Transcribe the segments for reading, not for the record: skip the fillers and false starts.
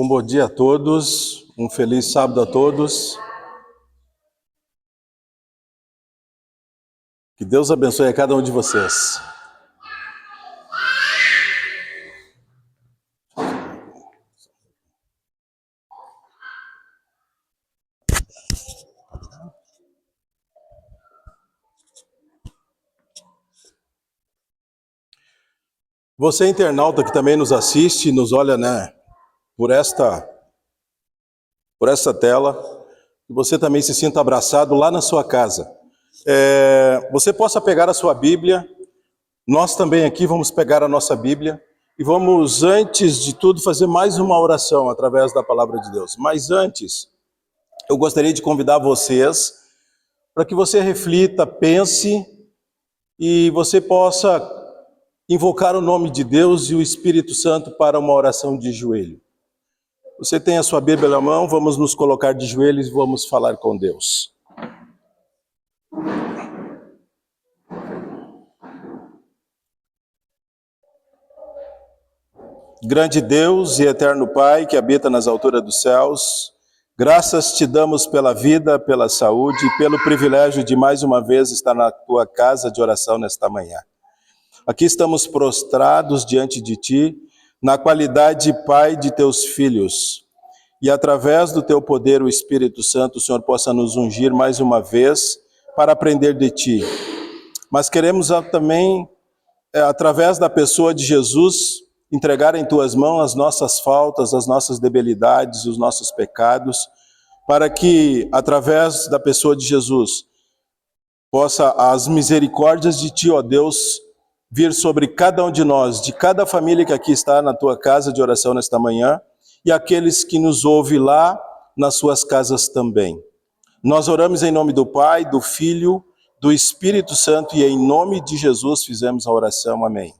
Um bom dia a todos, um feliz sábado a todos. Que Deus abençoe a cada um de vocês. Você internauta que também nos assiste, nos olha, por esta tela, que você também se sinta abraçado lá na sua casa. Você possa pegar a sua Bíblia, nós também aqui vamos pegar a nossa Bíblia e vamos, antes de tudo, fazer mais uma oração através da palavra de Deus. Mas antes, eu gostaria de convidar vocês para que você reflita, pense e você possa invocar o nome de Deus e o Espírito Santo para uma oração de joelho. Você tem a sua Bíblia na mão, vamos nos colocar de joelhos e vamos falar com Deus. Grande Deus e eterno Pai, que habita nas alturas dos céus, graças te damos pela vida, pela saúde e pelo privilégio de mais uma vez estar na tua casa de oração nesta manhã. Aqui estamos prostrados diante de ti, na qualidade de Pai de teus filhos. E através do teu poder, o Espírito Santo, o Senhor possa nos ungir mais uma vez para aprender de ti. Mas queremos também, através da pessoa de Jesus, entregar em tuas mãos as nossas faltas, as nossas debilidades, os nossos pecados, para que, através da pessoa de Jesus, possa as misericórdias de ti, ó Deus, vir sobre cada um de nós, de cada família que aqui está na tua casa de oração nesta manhã, e aqueles que nos ouvem lá nas suas casas também. Nós oramos em nome do Pai, do Filho, do Espírito Santo, e em nome de Jesus fizemos a oração. Amém.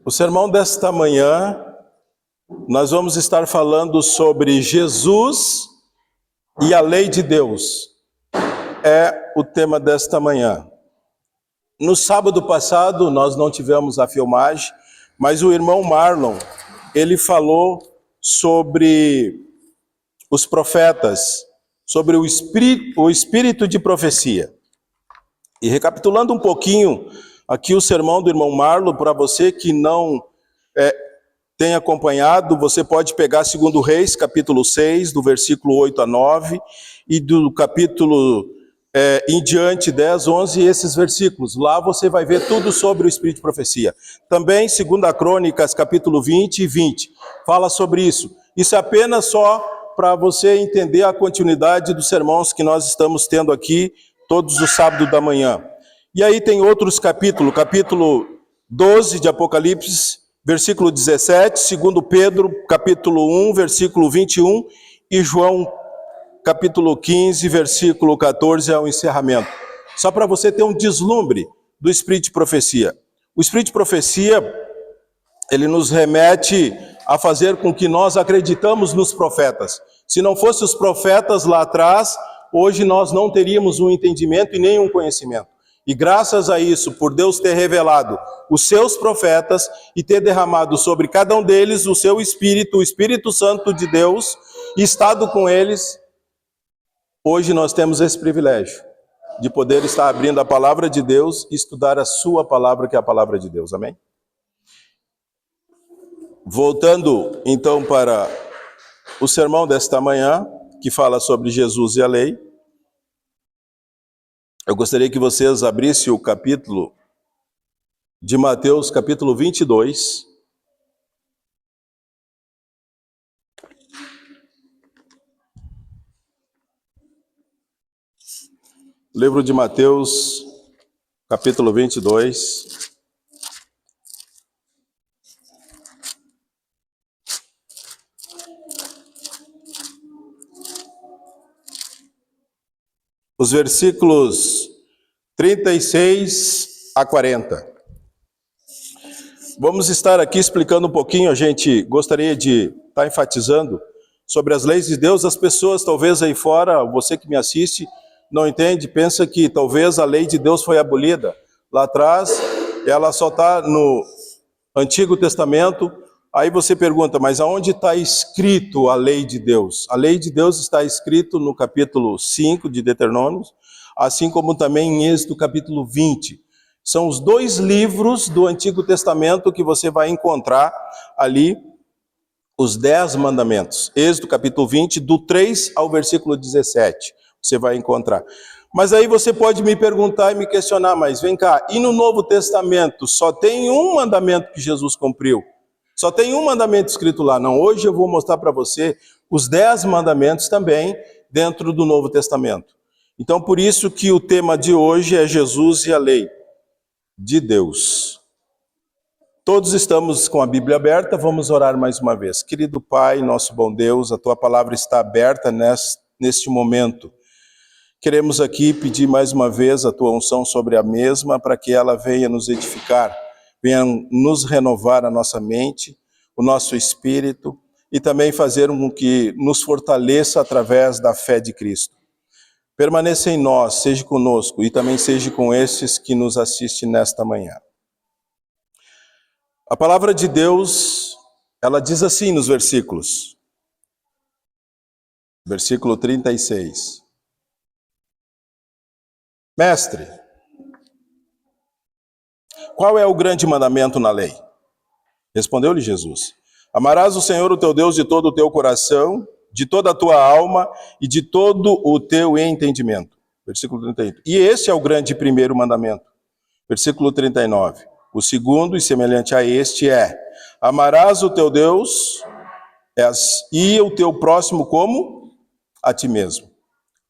O sermão desta manhã, nós vamos estar falando sobre Jesus e a lei de Deus. É o tema desta manhã. No sábado passado, nós não tivemos a filmagem, mas o irmão Marlon, ele falou sobre os profetas, sobre o espírito de profecia. E recapitulando um pouquinho aqui o sermão do irmão Marlon, para você que não tem acompanhado, você pode pegar 2 Reis, capítulo 6, do versículo 8 a 9, e do capítulo em diante, 10, 11, esses versículos. Lá você vai ver tudo sobre o espírito de profecia. Também 2 Crônicas, capítulo 20 e 20, fala sobre isso. Isso é apenas só para você entender a continuidade dos sermões que nós estamos tendo aqui todos os sábados da manhã. E aí tem outros capítulos, capítulo 12 de Apocalipse, versículo 17, 2 Pedro, capítulo 1, versículo 21, e João, capítulo 15, versículo 14, é o encerramento. Só para você ter um deslumbre do espírito de profecia. O espírito de profecia, ele nos remete a fazer com que nós acreditamos nos profetas. Se não fossem os profetas lá atrás, hoje nós não teríamos um entendimento e nem um conhecimento. E graças a isso, por Deus ter revelado os seus profetas e ter derramado sobre cada um deles o seu Espírito, o Espírito Santo de Deus, e estado com eles, hoje nós temos esse privilégio de poder estar abrindo a palavra de Deus e estudar a sua palavra, que é a palavra de Deus. Amém? Voltando então para o sermão desta manhã, que fala sobre Jesus e a lei, eu gostaria que vocês abrissem o capítulo de Mateus, capítulo 22. Livro de Mateus, capítulo 22. Os versículos 36 a 40. Vamos estar aqui explicando um pouquinho, a gente gostaria de estar enfatizando sobre as leis de Deus. As pessoas talvez aí fora, você que me assiste, não entende, pensa que talvez a lei de Deus foi abolida. Lá atrás, ela só está Antigo Testamento, aí você pergunta, mas aonde está escrito a lei de Deus? A lei de Deus está escrito no capítulo 5 de Deuteronômio, assim como também em Êxodo capítulo 20. São os dois livros do Antigo Testamento que você vai encontrar ali os 10 mandamentos. Êxodo capítulo 20, do 3 ao versículo 17, você vai encontrar. Mas aí você pode me perguntar e me questionar, mas vem cá, e no Novo Testamento só tem um mandamento que Jesus cumpriu? Só tem um mandamento escrito lá? Não, hoje eu vou mostrar para você os 10 mandamentos também dentro do Novo Testamento. Então por isso que o tema de hoje é Jesus e a lei de Deus. Todos estamos com a Bíblia aberta, vamos orar mais uma vez. Querido Pai, nosso bom Deus, a Tua palavra está aberta neste momento. Queremos aqui pedir mais uma vez a Tua unção sobre a mesma, para que ela venha nos edificar, venha nos renovar a nossa mente, o nosso espírito, e também fazer com que nos fortaleça através da fé de Cristo. Permaneça em nós, seja conosco, e também seja com estes que nos assistem nesta manhã. A palavra de Deus, ela diz assim nos versículos. Versículo 36. Mestre, qual é o grande mandamento na lei? Respondeu-lhe Jesus. Amarás o Senhor, o teu Deus, de todo o teu coração, de toda a tua alma e de todo o teu entendimento. Versículo 38. E esse é o grande primeiro mandamento. Versículo 39. O segundo, e semelhante a este, é: amarás o teu Deus e o teu próximo como a ti mesmo.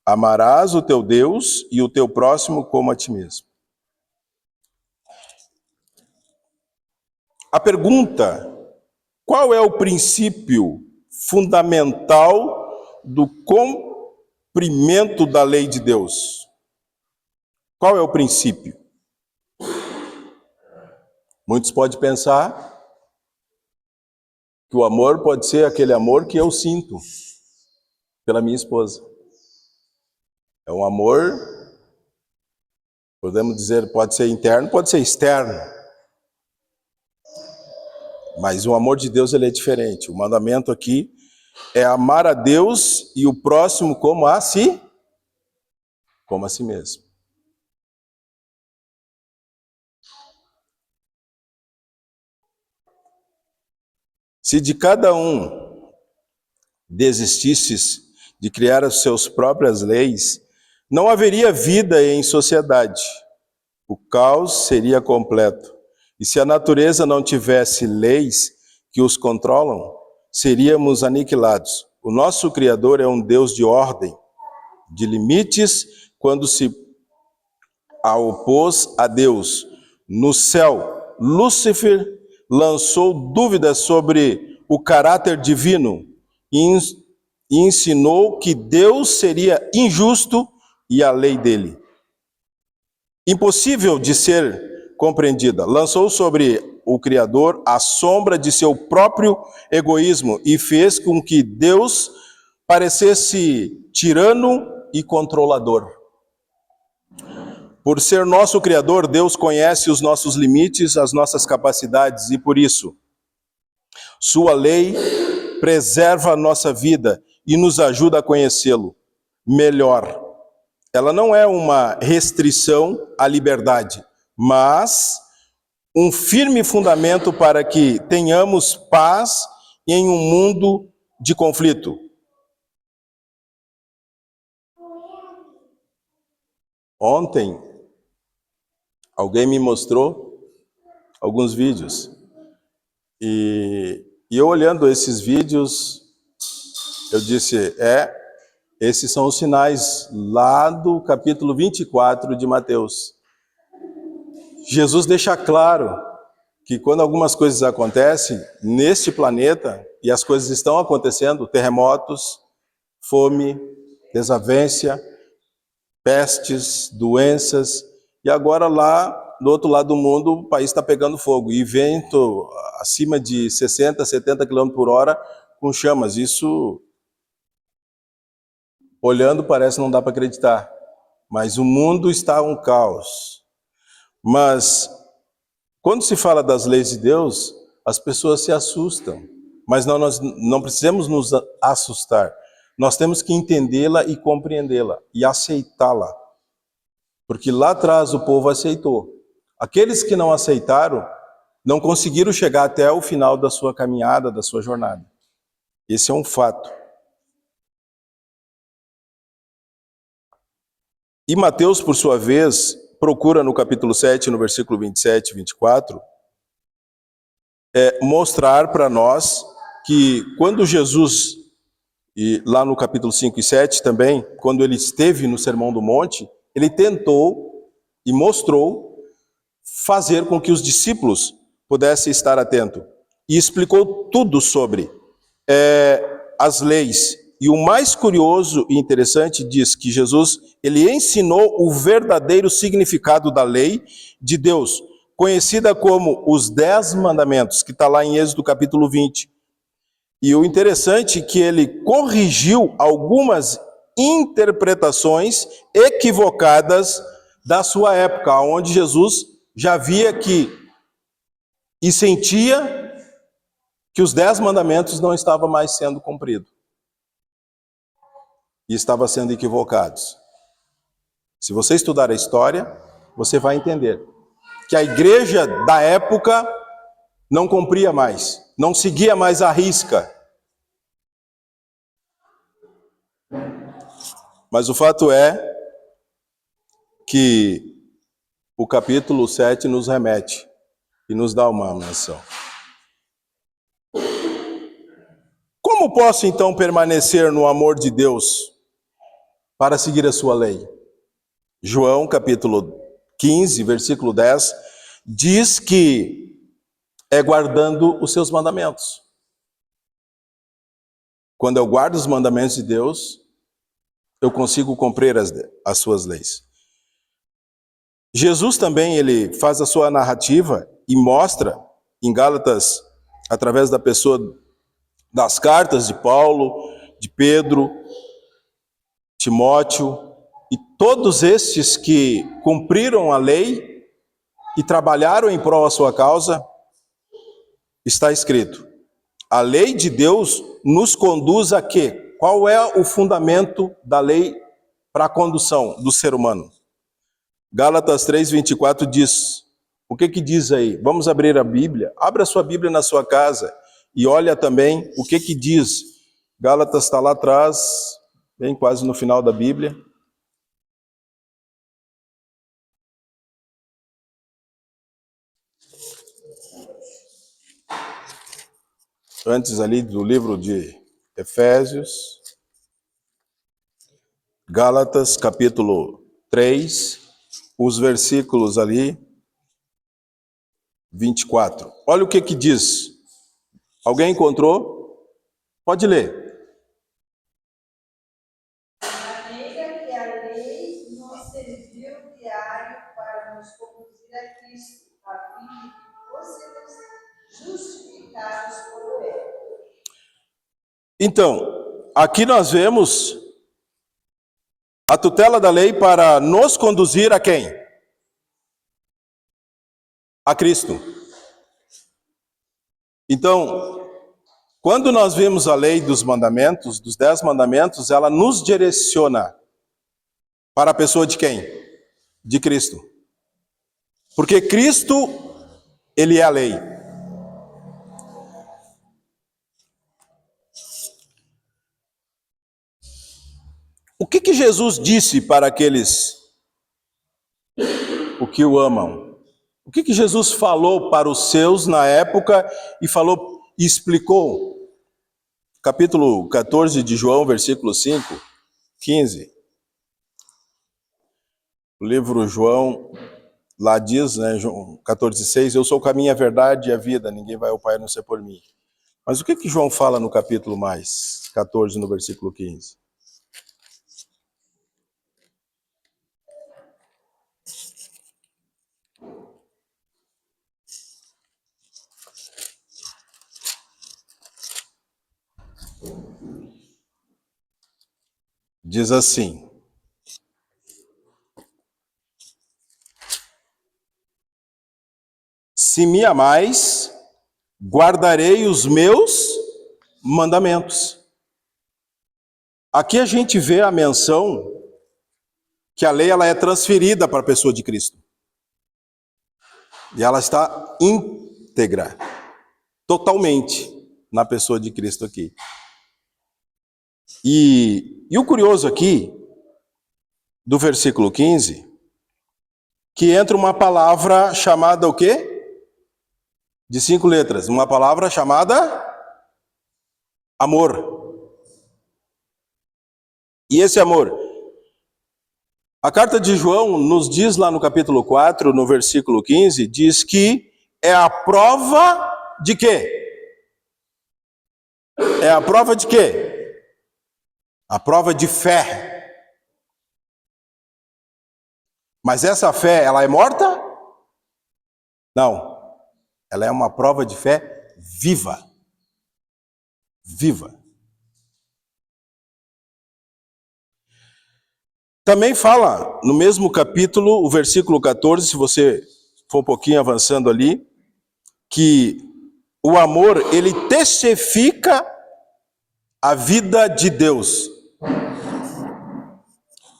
Amarás o teu Deus e o teu próximo como a ti mesmo. A pergunta: qual é o princípio fundamental do cumprimento da lei de Deus? Qual é o princípio? Muitos podem pensar que o amor pode ser aquele amor que eu sinto pela minha esposa. É um amor, podemos dizer, pode ser interno, pode ser externo. Mas o amor de Deus, ele é diferente. O mandamento aqui é amar a Deus e o próximo como a si mesmo. Se de cada um desistisse de criar as suas próprias leis, não haveria vida em sociedade. O caos seria completo. E se a natureza não tivesse leis que os controlam, seríamos aniquilados. O nosso Criador é um Deus de ordem, de limites, quando se opôs a Deus. No céu, Lúcifer lançou dúvidas sobre o caráter divino e ensinou que Deus seria injusto e a lei dele impossível de ser compreendida. Lançou sobre o Criador a sombra de seu próprio egoísmo e fez com que Deus parecesse tirano e controlador. Por ser nosso Criador, Deus conhece os nossos limites, as nossas capacidades, e por isso, sua lei preserva a nossa vida e nos ajuda a conhecê-lo melhor. Ela não é uma restrição à liberdade, mas um firme fundamento para que tenhamos paz em um mundo de conflito. Ontem, alguém me mostrou alguns vídeos. E eu olhando esses vídeos, eu disse, esses são os sinais lá do capítulo 24 de Mateus. Jesus deixa claro que quando algumas coisas acontecem neste planeta, e as coisas estão acontecendo, terremotos, fome, desavença, pestes, doenças, e agora lá do outro lado do mundo o país está pegando fogo, e vento acima de 60, 70 km por hora com chamas. Isso, olhando, parece não dá para acreditar, mas o mundo está um caos. Mas Quando se fala das leis de Deus, as pessoas se assustam, mas nós não precisamos nos assustar. Nós temos que entendê-la e compreendê-la e aceitá-la. Porque lá atrás o povo aceitou. Aqueles que não aceitaram, não conseguiram chegar até o final da sua caminhada, da sua jornada. Esse é um fato. E Mateus, por sua vez, procura no capítulo 7, no versículo 27 e 24, mostrar para nós que quando Jesus, e lá no capítulo 5 e 7 também, quando ele esteve no Sermão do Monte, ele tentou e mostrou fazer com que os discípulos pudessem estar atentos. E explicou tudo sobre as leis. E o mais curioso e interessante diz que Jesus, ele ensinou o verdadeiro significado da lei de Deus, conhecida como os 10 mandamentos, que está lá em Êxodo capítulo 20. E o interessante é que ele corrigiu algumas interpretações equivocadas da sua época, onde Jesus já via que e sentia que os 10 mandamentos não estavam mais sendo cumpridos. E estavam sendo equivocados. Se você estudar a história, você vai entender que a igreja da época não cumpria mais, não seguia mais a risca. Mas o fato é que o capítulo 7 nos remete e nos dá uma menção. Como posso então permanecer no amor de Deus para seguir a sua lei? João capítulo 15, versículo 10, diz que é guardando os seus mandamentos. Quando eu guardo os mandamentos de Deus, eu consigo cumprir as suas leis. Jesus também, ele faz a sua narrativa e mostra em Gálatas, através da pessoa das cartas de Paulo, de Pedro, Timóteo, e todos estes que cumpriram a lei e trabalharam em prol da sua causa, está escrito: a lei de Deus nos conduz a quê? Qual é o fundamento da lei para a condução do ser humano? Gálatas 3:24 diz, o que diz aí? Vamos abrir a Bíblia, abra a sua Bíblia na sua casa e olha também o que diz. Gálatas está lá atrás, bem quase no final da Bíblia. Antes ali do livro de Efésios, Gálatas capítulo 3, os versículos ali, 24. Olha o que diz. Alguém encontrou? Pode ler. A maneira que a lei nos serviu diário para nos conduzir a Cristo, a fim de que fôssemos justificados por fé. Então, aqui nós vemos a tutela da lei para nos conduzir a quem? A Cristo. Então, quando nós vemos a lei dos mandamentos, dos 10 mandamentos, ela nos direciona para a pessoa de quem? De Cristo. Porque Cristo, ele é a lei. O que Jesus disse para aqueles que o amam? O que Jesus falou para os seus na época e falou e explicou? Capítulo 14 de João, versículo 5, 15. O livro João, lá diz, né, João 14,6, eu sou o caminho, a verdade e a vida, ninguém vai ao Pai a não ser por mim. Mas o que João fala no capítulo mais 14, no versículo 15? Diz assim: se me amais, guardarei os meus mandamentos. Aqui a gente vê a menção que a lei ela é transferida para a pessoa de Cristo. E ela está íntegra, totalmente na pessoa de Cristo aqui. E o curioso aqui, do versículo 15, que entra uma palavra chamada o quê? De 5 letras. Uma palavra chamada amor. E esse amor, a carta de João nos diz lá no capítulo 4, no versículo 15, diz que é a prova de quê? É a prova de quê? A prova de fé. Mas essa fé, ela é morta? Não. Ela é uma prova de fé viva. Viva. Também fala, no mesmo capítulo, o versículo 14, se você for um pouquinho avançando ali, que o amor, ele testifica a vida de Deus.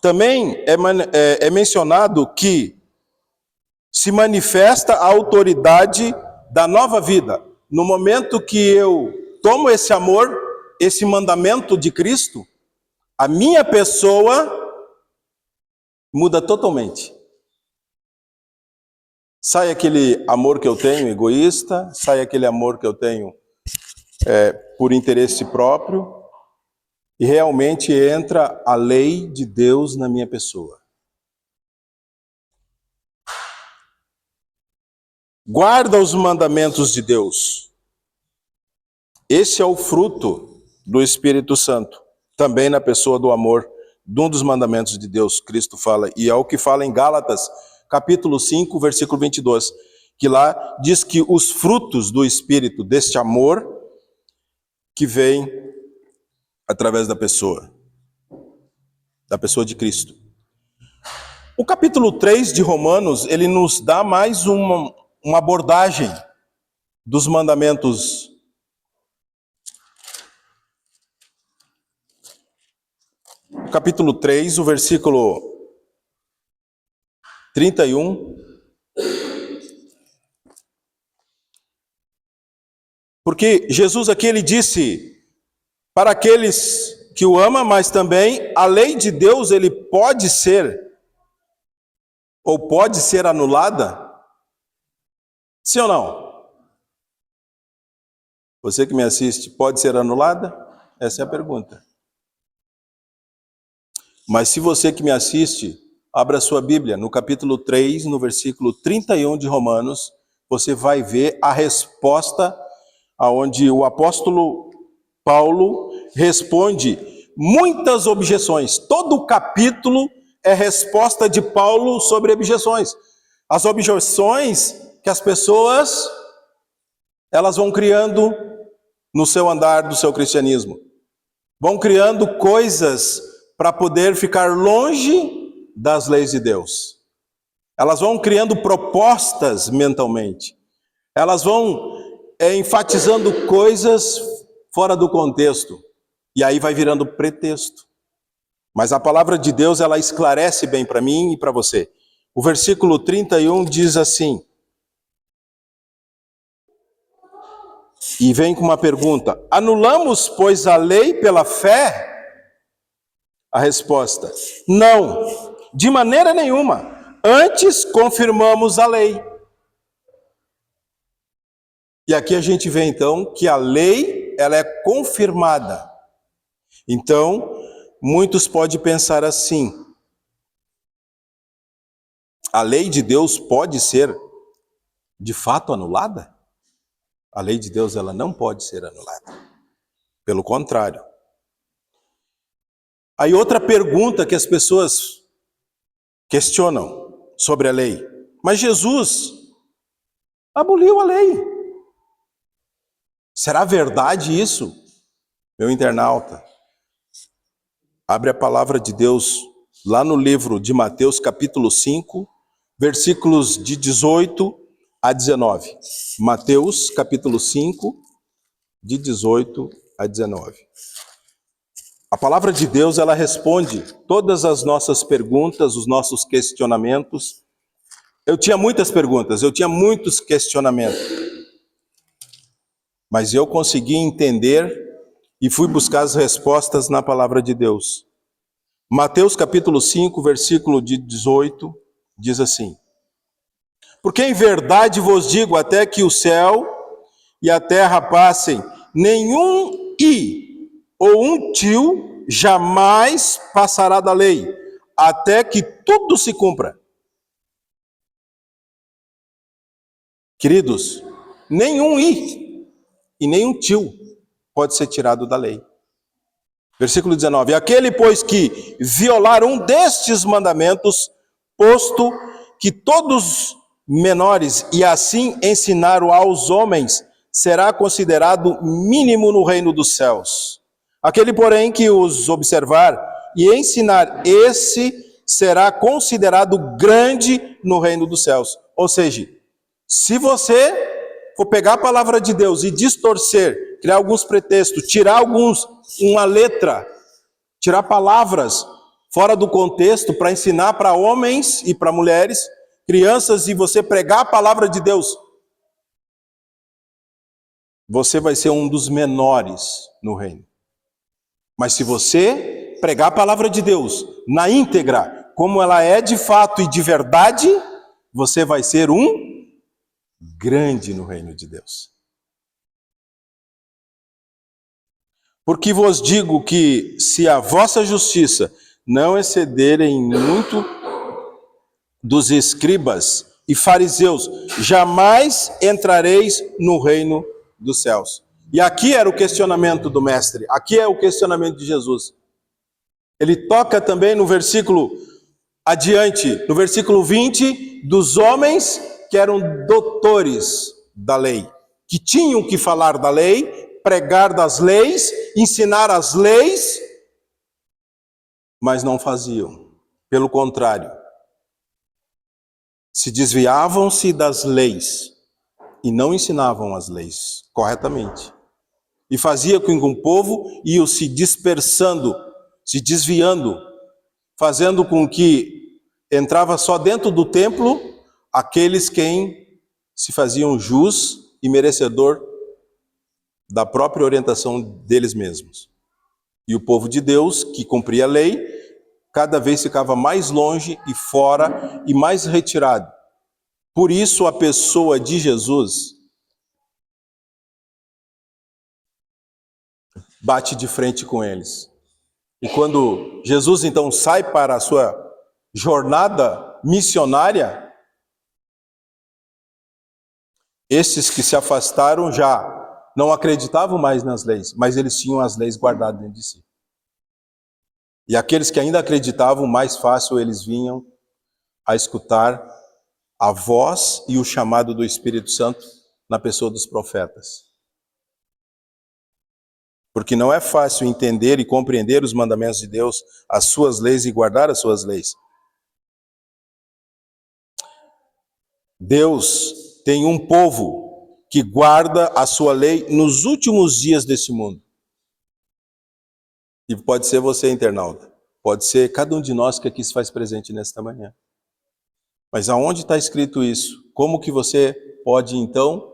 Também é mencionado que se manifesta a autoridade da nova vida. No momento que eu tomo esse amor, esse mandamento de Cristo, a minha pessoa muda totalmente. Sai aquele amor que eu tenho egoísta, sai aquele amor que eu tenho por interesse próprio, e realmente entra a lei de Deus na minha pessoa. Guarda os mandamentos de Deus. Esse é o fruto do Espírito Santo, também na pessoa do amor, de um dos mandamentos de Deus, Cristo fala, e é o que fala em Gálatas, capítulo 5, versículo 22, que lá diz que os frutos do Espírito, deste amor, que vem através da pessoa de Cristo. O capítulo 3 de Romanos, ele nos dá mais uma abordagem dos mandamentos. O capítulo 3, o versículo 31. Porque Jesus aqui, ele disse para aqueles que o amam, mas também a lei de Deus, ele pode ser anulada? Sim ou não? Você que me assiste, pode ser anulada? Essa é a pergunta. Mas se você que me assiste, abra sua Bíblia, no capítulo 3, no versículo 31 de Romanos, você vai ver a resposta aonde o apóstolo Paulo responde muitas objeções. Todo o capítulo é resposta de Paulo sobre objeções. As objeções que as pessoas elas vão criando no seu andar do seu cristianismo. Vão criando coisas para poder ficar longe das leis de Deus. Elas vão criando propostas mentalmente. Elas vão enfatizando coisas fora do contexto. E aí vai virando pretexto. Mas a palavra de Deus, ela esclarece bem para mim e para você. O versículo 31 diz assim. E vem com uma pergunta. Anulamos, pois, a lei pela fé? A resposta: não, de maneira nenhuma. Antes confirmamos a lei. E aqui a gente vê então que a lei, ela é confirmada. Então, muitos podem pensar assim: a lei de Deus pode ser de fato anulada? A lei de Deus, ela não pode ser anulada. Pelo contrário. Aí outra pergunta que as pessoas questionam sobre a lei. Mas Jesus aboliu a lei. Será verdade isso? Meu internauta, abre a palavra de Deus lá no livro de Mateus, capítulo 5, versículos de 18 a 19. Mateus, capítulo 5, de 18 a 19. A palavra de Deus, ela responde todas as nossas perguntas, os nossos questionamentos. Eu tinha muitas perguntas, eu tinha muitos questionamentos, mas eu consegui entender e fui buscar as respostas na palavra de Deus. Mateus capítulo 5, versículo de 18, diz assim: Porque em verdade vos digo, até que o céu e a terra passem, nenhum i ou um tio jamais passará da lei, até que tudo se cumpra. Queridos, nenhum i e nenhum tio pode ser tirado da lei. Versículo 19: Aquele, pois, que violar um destes mandamentos, posto que todos menores, e assim ensinar aos homens, será considerado mínimo no reino dos céus. Aquele, porém, que os observar e ensinar, esse será considerado grande no reino dos céus. Ou seja, se você for pegar a palavra de Deus e distorcer, criar alguns pretextos, tirar uma letra, tirar palavras fora do contexto para ensinar para homens e para mulheres, crianças, e você pregar a palavra de Deus, você vai ser um dos menores no reino. Mas se você pregar a palavra de Deus na íntegra, como ela é de fato e de verdade, você vai ser um grande no reino de Deus. Porque vos digo que, se a vossa justiça não excederem muito dos escribas e fariseus, jamais entrareis no reino dos céus. E aqui era o questionamento do mestre, aqui é o questionamento de Jesus. Ele toca também no versículo adiante, no versículo 20, dos homens que eram doutores da lei, que tinham que falar da lei, pregar das leis, ensinar as leis, mas não faziam. Pelo contrário, se desviavam-se das leis e não ensinavam as leis corretamente. E fazia com que o povo ia se dispersando, se desviando, fazendo com que entrava só dentro do templo aqueles quem se faziam jus e merecedor da própria orientação deles mesmos. E o povo de Deus, que cumpria a lei, cada vez ficava mais longe e fora e mais retirado. Por isso a pessoa de Jesus bate de frente com eles. E quando Jesus então sai para a sua jornada missionária, esses que se afastaram já não acreditavam mais nas leis, mas eles tinham as leis guardadas dentro de si. E aqueles que ainda acreditavam, mais fácil eles vinham a escutar a voz e o chamado do Espírito Santo na pessoa dos profetas. Porque não é fácil entender e compreender os mandamentos de Deus, as suas leis e guardar as suas leis. Deus tem um povo que guarda a sua lei nos últimos dias desse mundo. E pode ser você, internauta. Pode ser cada um de nós que aqui se faz presente nesta manhã. Mas aonde está escrito isso? Como que você pode, então,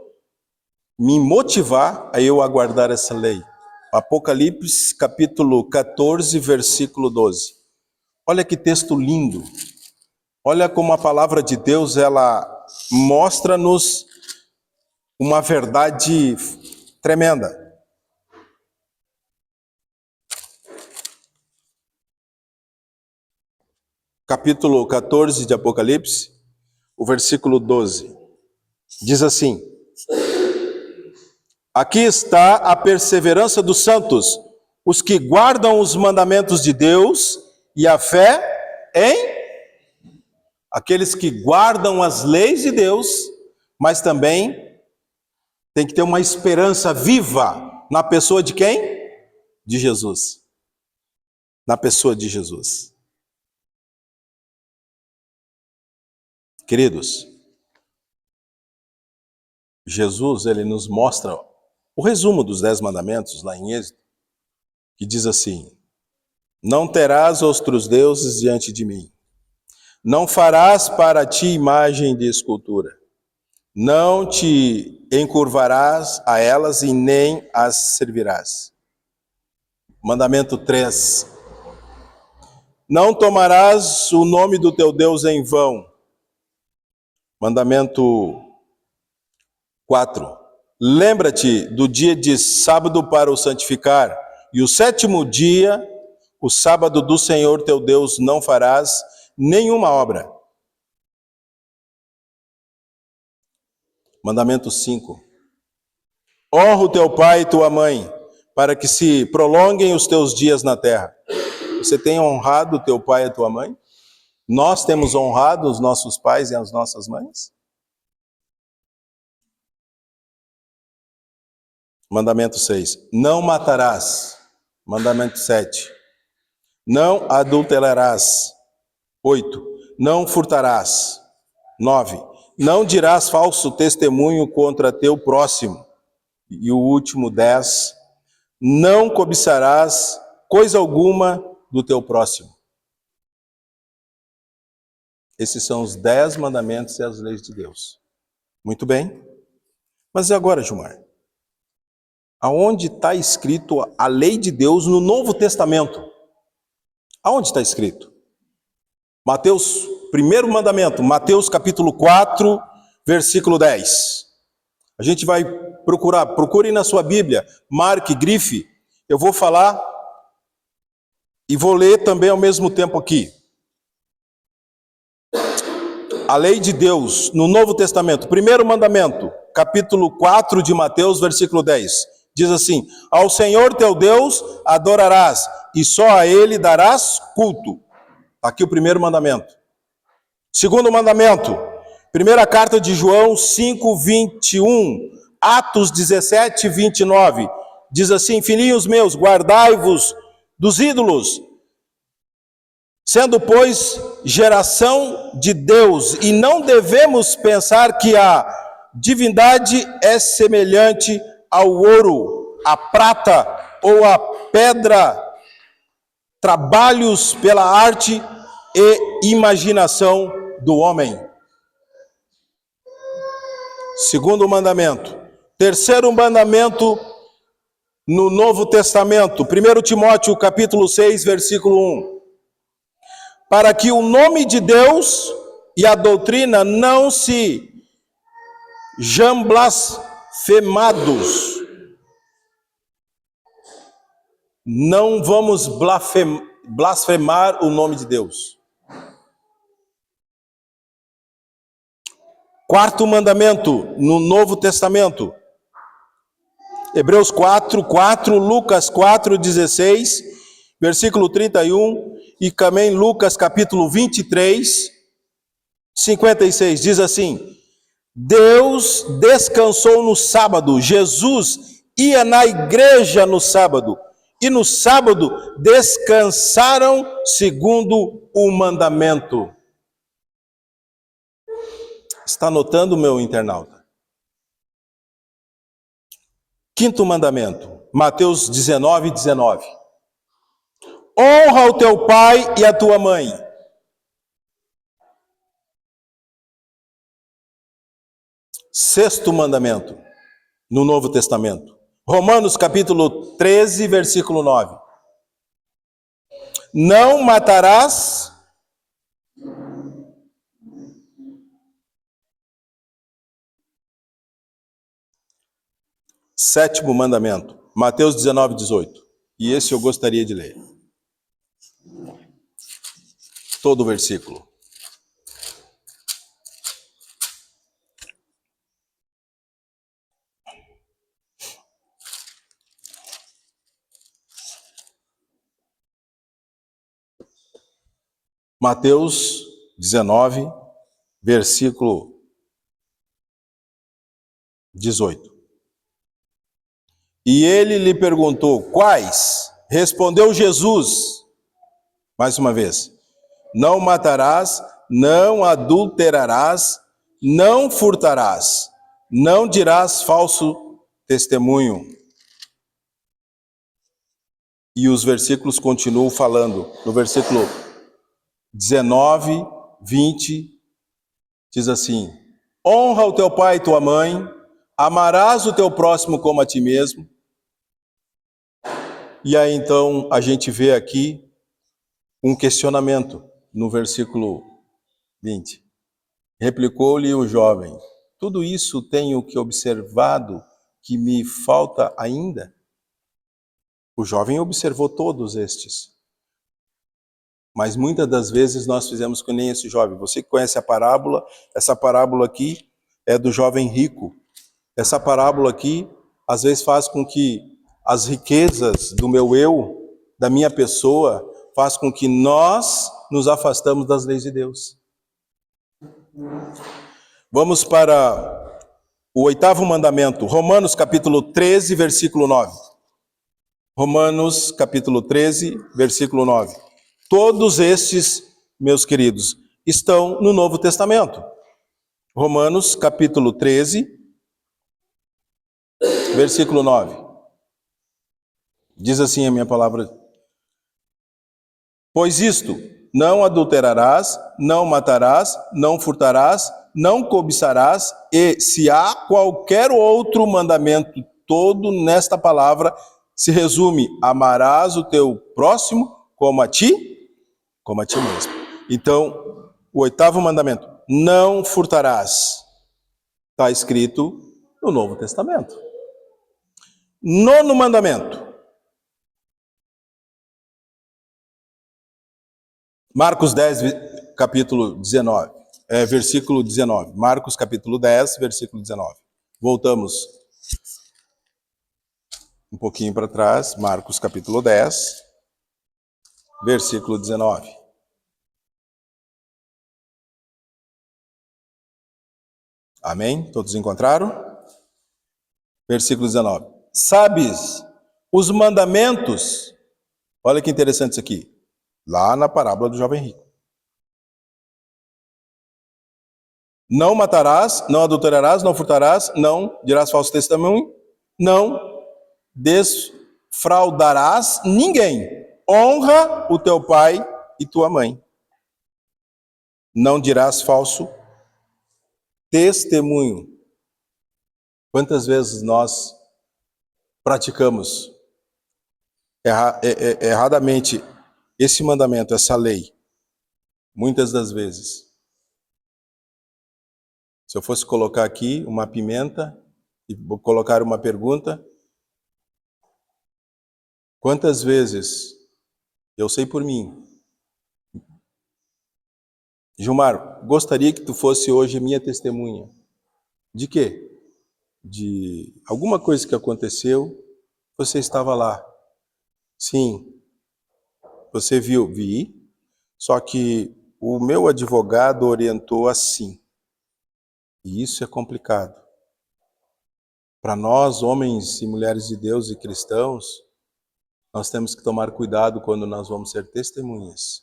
me motivar a eu aguardar essa lei? Apocalipse, capítulo 14, versículo 12. Olha que texto lindo. Olha como a palavra de Deus, ela mostra-nos uma verdade tremenda. Capítulo 14 de Apocalipse, o versículo 12. Diz assim: Aqui está a perseverança dos santos, os que guardam os mandamentos de Deus e a fé em aqueles que guardam as leis de Deus, mas também tem que ter uma esperança viva na pessoa de quem? De Jesus. Na pessoa de Jesus. Queridos, Jesus, ele nos mostra o resumo dos 10 mandamentos lá em Êxodo, que diz assim: não terás outros deuses diante de mim. Não farás para ti imagem de escultura. Não te encurvarás a elas e nem as servirás. Mandamento 3. Não tomarás o nome do teu Deus em vão. Mandamento 4. Lembra-te do dia de sábado para o santificar, e o 7º dia, o sábado do Senhor teu Deus, não farás nenhuma obra. Mandamento 5. Honra o teu pai e tua mãe, para que se prolonguem os teus dias na terra. Você tem honrado o teu pai e a tua mãe? Nós temos honrado os nossos pais e as nossas mães? Mandamento 6. Não matarás. Mandamento 7. Não adulterarás. 8. Não furtarás. 9. Não dirás falso testemunho contra teu próximo. E o último, 10. Não cobiçarás coisa alguma do teu próximo. Esses são os 10 mandamentos e as leis de Deus. Muito bem. Mas e agora, Gilmar? Aonde está escrito a lei de Deus no Novo Testamento? Aonde está escrito? Mateus, primeiro mandamento, Mateus capítulo 4, versículo 10. A gente vai procurar, procure na sua Bíblia, marque, grife. Eu vou falar e vou ler também ao mesmo tempo aqui. A lei de Deus no Novo Testamento, primeiro mandamento, capítulo 4 de Mateus, versículo 10. Diz assim: ao Senhor teu Deus adorarás, e só a Ele darás culto. Aqui o primeiro mandamento. Segundo mandamento, primeira carta de João 5, 21, Atos 17, 29. Diz assim: filhinhos meus, guardai-vos dos ídolos, sendo, pois, geração de Deus, e não devemos pensar que a divindade é semelhante ao ouro, à prata ou à pedra, trabalhos pela arte e imaginação do homem. Segundo mandamento. Terceiro mandamento no Novo Testamento, 1 Timóteo capítulo 6, versículo 1. Para que o nome de Deus e a doutrina não se blasfemados. Não vamos blasfemar o nome de Deus. Quarto mandamento no Novo Testamento. Hebreus 4, 4, Lucas 4, 16, versículo 31, e também Lucas capítulo 23, 56, diz assim: Deus descansou no sábado. Jesus ia na igreja no sábado, e no sábado descansaram segundo o mandamento. Está anotando, meu internauta? Quinto mandamento, Mateus 19, 19. Honra o teu pai e a tua mãe. Sexto mandamento, no Novo Testamento. Romanos capítulo 13, versículo 9. Não matarás. Sétimo mandamento, Mateus 19, 18. E esse eu gostaria de ler. Todo o versículo. Mateus 19, versículo 18. E ele lhe perguntou: quais? Respondeu Jesus, mais uma vez: não matarás, não adulterarás, não furtarás, Não dirás falso testemunho. E os versículos continuam falando. No versículo 19, 20, diz assim: honra o teu pai e tua mãe, amarás o teu próximo como a ti mesmo. E aí então a gente vê aqui um questionamento no versículo 20. Replicou-lhe o jovem: tudo isso tenho que observado que me falta ainda? O jovem observou todos estes. Mas muitas das vezes nós fizemos que nem esse jovem. Você que conhece a parábola, essa parábola aqui é do jovem rico. Essa parábola aqui, às vezes faz com que as riquezas do meu eu, da minha pessoa, faz com que nós nos afastamos das leis de Deus. Vamos para o 8º mandamento, Romanos capítulo 13, versículo 9. Romanos capítulo 13, versículo 9. Todos estes, meus queridos, estão no Novo Testamento. Romanos capítulo 13, versículo 9. Diz assim a minha palavra: pois isto, não adulterarás, não matarás, não furtarás, não cobiçarás, e se há qualquer outro mandamento, todo nesta palavra se resume: amarás o teu próximo como a ti mesmo. Então, o 8º mandamento, não furtarás, está escrito no Novo Testamento. 9º mandamento, Marcos 10, capítulo 19, versículo 19. Marcos capítulo 10, versículo 19. Voltamos um pouquinho para trás. Marcos capítulo 10, versículo 19. Amém? Todos encontraram? Versículo 19. Sabes os mandamentos? Olha que interessante isso aqui. Lá na parábola do jovem rico. Não matarás, não adulterarás, não furtarás, não dirás falso testemunho, não desfraudarás ninguém. Honra o teu pai e tua mãe. Não dirás falso testemunho. Quantas vezes nós praticamos erradamente esse mandamento, essa lei? Muitas das vezes. Se eu fosse colocar aqui uma pimenta e colocar uma pergunta, quantas vezes, eu sei por mim, Gilmar, gostaria que tu fosse hoje minha testemunha. De quê? De alguma coisa que aconteceu, você estava lá. Sim. Você viu? Vi. Só que o meu advogado orientou assim. E isso é complicado. Para nós, homens e mulheres de Deus e cristãos, nós temos que tomar cuidado quando nós vamos ser testemunhas.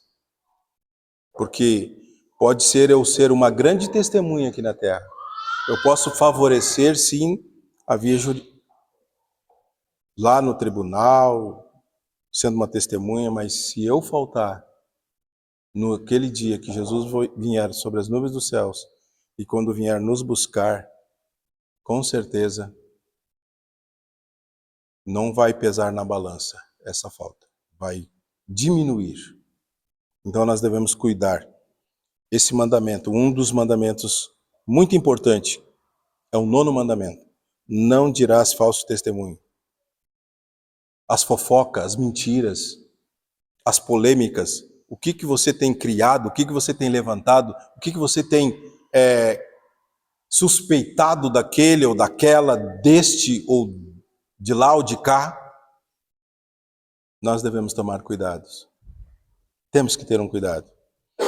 Porque pode ser eu ser uma grande testemunha aqui na terra. Eu posso favorecer, sim, a via lá no tribunal, sendo uma testemunha, mas se eu faltar naquele dia que Jesus vier sobre as nuvens dos céus e quando vier nos buscar, com certeza não vai pesar na balança essa falta, vai diminuir. Então nós devemos cuidar. Esse mandamento, um dos mandamentos muito importante, é o 9º mandamento. Não dirás falso testemunho. As fofocas, as mentiras, as polêmicas, o que você tem criado, o que você tem levantado, o que você tem suspeitado daquele ou daquela, deste ou de lá ou de cá, nós devemos tomar cuidados. Temos que ter um cuidado.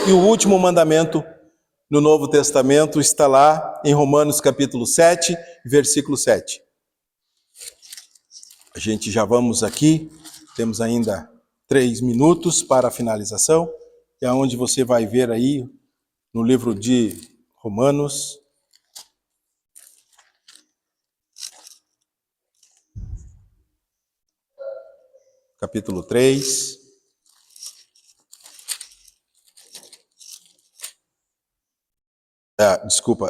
E o último mandamento no Novo Testamento está lá em Romanos capítulo 7, versículo 7. A gente já vamos aqui, temos ainda 3 minutos para a finalização, é onde você vai ver aí no livro de Romanos, capítulo 3.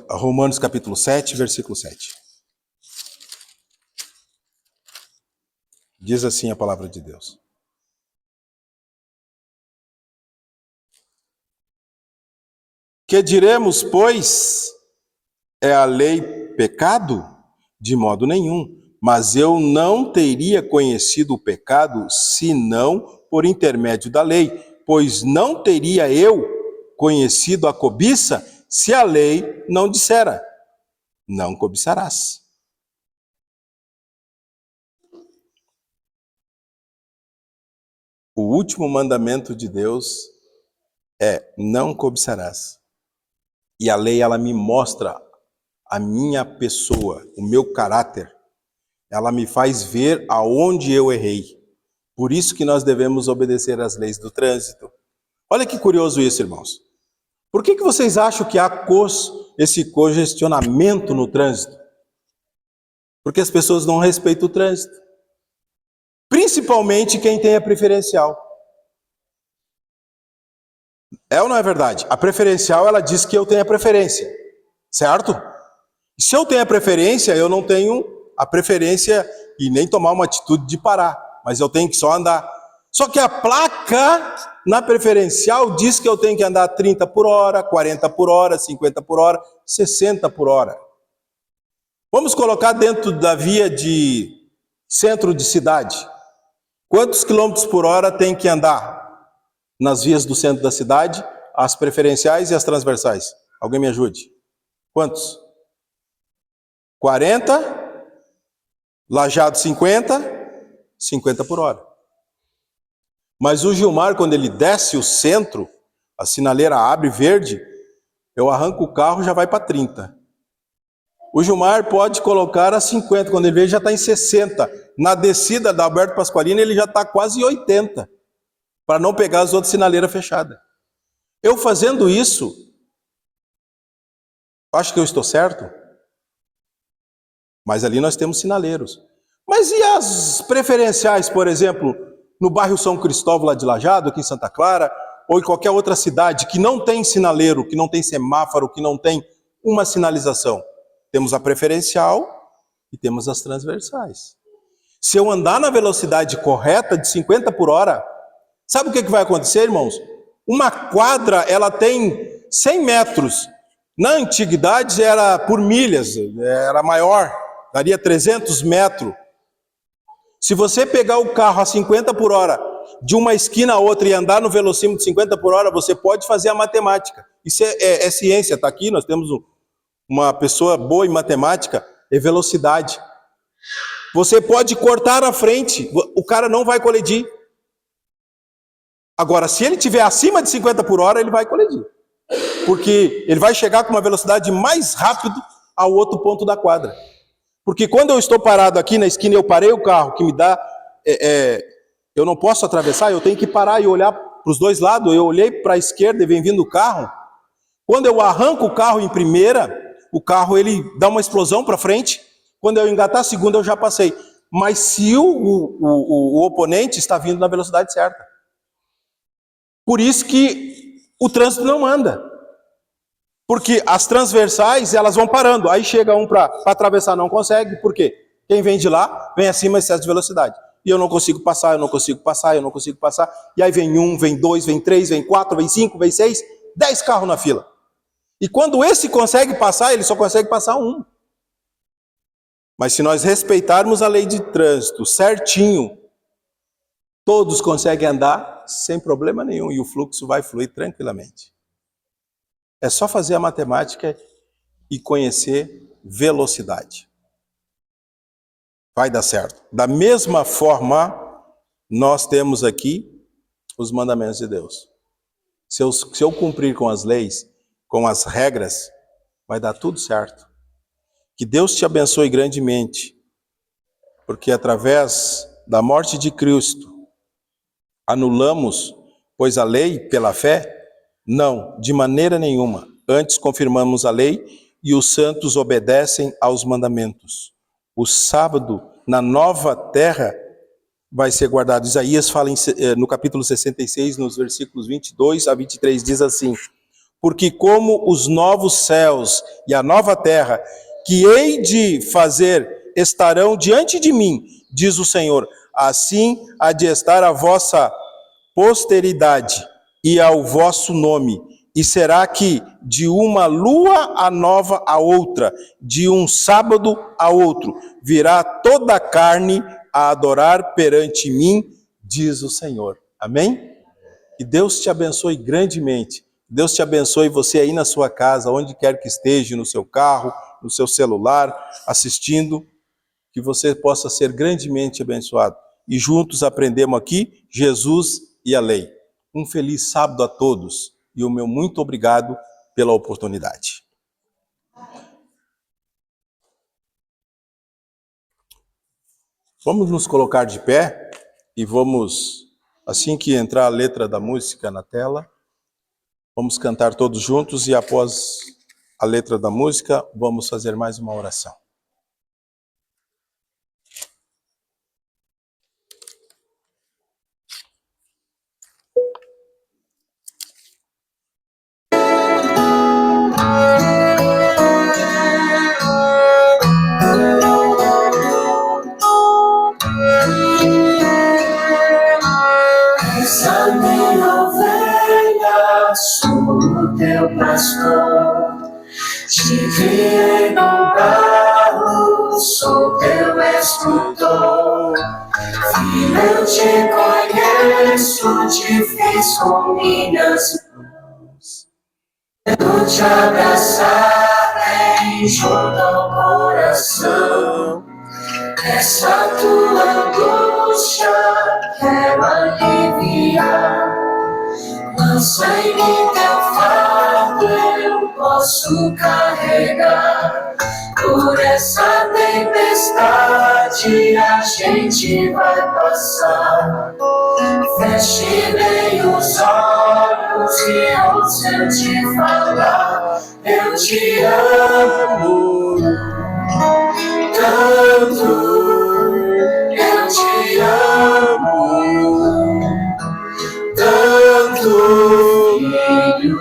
Romanos capítulo 7, versículo 7. Diz assim a palavra de Deus. Que diremos, pois, é a lei pecado? De modo nenhum. Mas eu não teria conhecido o pecado senão por intermédio da lei, pois não teria eu conhecido a cobiça se a lei não dissera: não cobiçarás. O último mandamento de Deus é: não cobiçarás. E a lei, ela me mostra a minha pessoa, o meu caráter. Ela me faz ver aonde eu errei. Por isso que nós devemos obedecer às leis do trânsito. Olha que curioso isso, irmãos. Por que vocês acham que há esse congestionamento no trânsito? Porque as pessoas não respeitam o trânsito. Principalmente quem tem a preferencial. É ou não é verdade? A preferencial, ela diz que eu tenho a preferência, certo? E se eu tenho a preferência, eu não tenho a preferência e nem tomar uma atitude de parar, mas eu tenho que só andar. Só que a placa na preferencial diz que eu tenho que andar 30 por hora, 40 por hora, 50 por hora, 60 por hora. Vamos colocar dentro da via de centro de cidade. Quantos quilômetros por hora tem que andar nas vias do centro da cidade, as preferenciais e as transversais? Alguém me ajude. Quantos? 40, Lajeado 50, 50 por hora. Mas o Gilmar, quando ele desce o centro, a sinaleira abre verde, eu arranco o carro, já vai para 30. O Gilmar pode colocar a 50, quando ele vê, já está em 60. Na descida da Alberto Pasqualini, ele já está quase 80, para não pegar as outras sinaleiras fechadas. Eu fazendo isso, acho que eu estou certo? Mas ali nós temos sinaleiros. Mas e as preferenciais, por exemplo, no bairro São Cristóvão, lá de Lajeado, aqui em Santa Clara, ou em qualquer outra cidade que não tem sinaleiro, que não tem semáforo, que não tem uma sinalização? Temos a preferencial e temos as transversais. Se eu andar na velocidade correta, de 50 por hora, sabe o que vai acontecer, irmãos? Uma quadra, ela tem 100 metros. Na antiguidade era por milhas, era maior, daria 300 metros. Se você pegar o carro a 50 por hora, de uma esquina a outra e andar no velocímetro de 50 por hora, você pode fazer a matemática. Isso é ciência, está aqui, nós temos uma pessoa boa em matemática, é velocidade. Você pode cortar a frente, o cara não vai colidir. Agora, se ele estiver acima de 50 por hora, ele vai colidir. Porque ele vai chegar com uma velocidade mais rápido ao outro ponto da quadra. Porque quando eu estou parado aqui na esquina, eu parei o carro, que me dá... eu não posso atravessar, eu tenho que parar e olhar para os dois lados. Eu olhei para a esquerda e vem vindo o carro. Quando eu arranco o carro em primeira, o carro ele dá uma explosão para frente. Quando eu engatar a segunda, eu já passei. Mas se o oponente está vindo na velocidade certa. Por isso que o trânsito não anda. Porque as transversais, elas vão parando. Aí chega um para atravessar, não consegue. Por quê? Quem vem de lá, vem acima de excesso de velocidade. E eu não consigo passar, eu não consigo passar, eu não consigo passar. E aí vem 1, vem 2, vem 3, vem 4, vem 5, vem 6, 10 carros na fila. E quando esse consegue passar, ele só consegue passar um. Mas se nós respeitarmos a lei de trânsito certinho, todos conseguem andar sem problema nenhum e o fluxo vai fluir tranquilamente. É só fazer a matemática e conhecer velocidade. Vai dar certo. Da mesma forma, nós temos aqui os mandamentos de Deus. Se eu cumprir com as leis, com as regras, vai dar tudo certo. Que Deus te abençoe grandemente, porque através da morte de Cristo, anulamos, pois a lei pela fé? Não, de maneira nenhuma. Antes confirmamos a lei e os santos obedecem aos mandamentos. O sábado, na nova terra, vai ser guardado. Isaías fala no capítulo 66, nos versículos 22 a 23, diz assim: porque como os novos céus e a nova terra, que hei de fazer, estarão diante de mim, diz o Senhor, assim há de estar a vossa posteridade e ao vosso nome. E será que de uma lua a nova a outra, de um sábado a outro, virá toda a carne a adorar perante mim, diz o Senhor. Amém? Que Deus te abençoe grandemente. Deus te abençoe você aí na sua casa, onde quer que esteja, no seu carro, no seu celular, assistindo, que você possa ser grandemente abençoado. E juntos aprendemos aqui Jesus e a lei. Um feliz sábado a todos e o meu muito obrigado pela oportunidade. Vamos nos colocar de pé e vamos, assim que entrar a letra da música na tela, vamos cantar todos juntos e após a letra da música, vamos fazer mais uma oração. Essa minha ovelha, sou o teu pastor, te criei no barro, sou teu escultor. Filho, eu te conheço, te fiz com minhas mãos. Quero te abraçar bem junto ao coração. Essa tua angústia quero aliviar. Lança em mim teu fardo, eu posso carregar. Por essa tempestade a gente vai passar. Feche bem os olhos e ouça eu te falar. Eu te amo tanto, eu te amo tanto, filho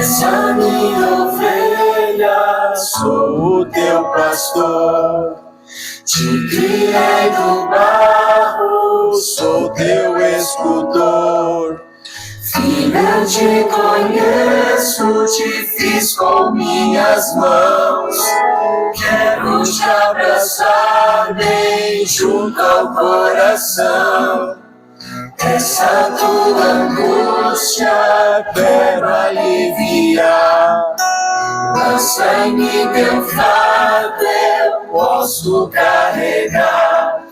Essa minha ovelha, sou o teu pastor. Te criei do barro, sou teu escultor. Filho, eu te conheço, te fiz com minhas mãos. Quero te abraçar bem junto ao coração. Essa tua angústia quero aliviar. Lança em mim teu fardo, eu posso carregar.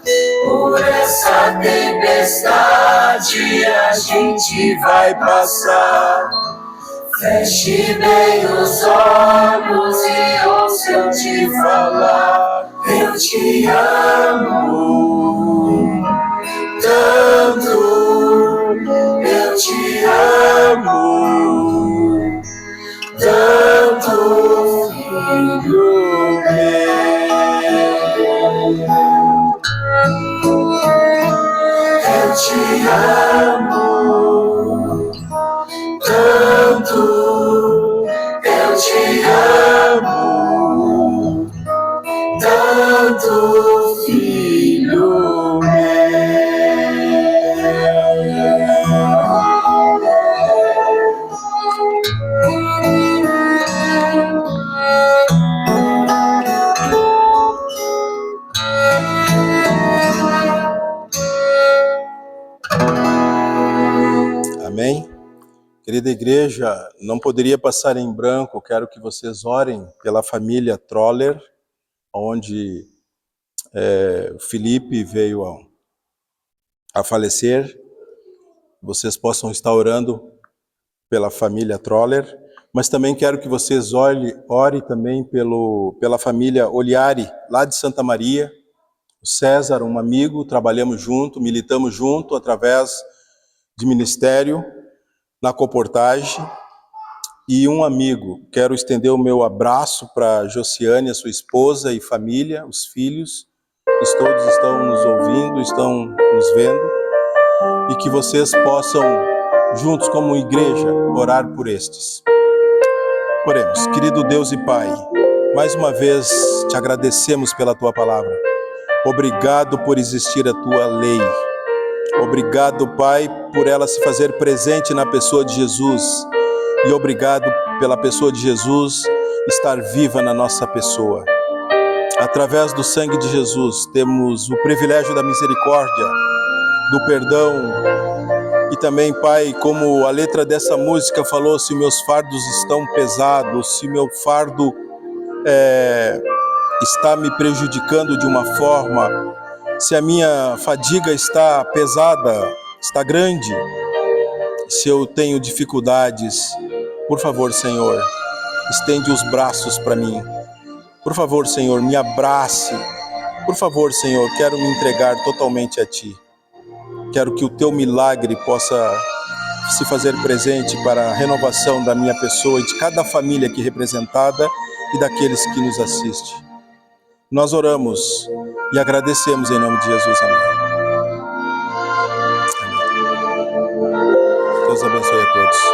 Por essa tempestade a gente vai passar. Feche bem os olhos e ouça eu te falar. Eu te amo tanto, eu te amo tanto, filho meu. Eu te amo tanto, eu te amo tanto, filho meu. Amém? Querida igreja, não poderia passar em branco, quero que vocês orem pela família Troller, onde Felipe veio a falecer. Vocês possam estar orando pela família Troller, mas também quero que vocês orem também pela família Oliari, lá de Santa Maria. O César, um amigo, trabalhamos junto, militamos junto através de ministério, na Coportage, e um amigo. Quero estender o meu abraço para Josiane, a sua esposa e família, os filhos, que todos estão nos ouvindo, estão nos vendo, e que vocês possam, juntos como igreja, orar por estes. Oremos. Querido Deus e Pai, mais uma vez te agradecemos pela tua palavra. Obrigado por existir a tua lei. Obrigado, Pai, por ela se fazer presente na pessoa de Jesus. E obrigado pela pessoa de Jesus estar viva na nossa pessoa. Através do sangue de Jesus, temos o privilégio da misericórdia, do perdão. E também, Pai, como a letra dessa música falou, se meus fardos estão pesados, se meu fardo está me prejudicando de uma forma, se a minha fadiga está pesada, está grande, se eu tenho dificuldades, por favor, Senhor, estende os braços para mim. Por favor, Senhor, me abrace. Por favor, Senhor, quero me entregar totalmente a Ti. Quero que o Teu milagre possa se fazer presente para a renovação da minha pessoa e de cada família aqui representada e daqueles que nos assistem. Nós oramos e agradecemos em nome de Jesus. Amém. Amém. Deus abençoe a todos.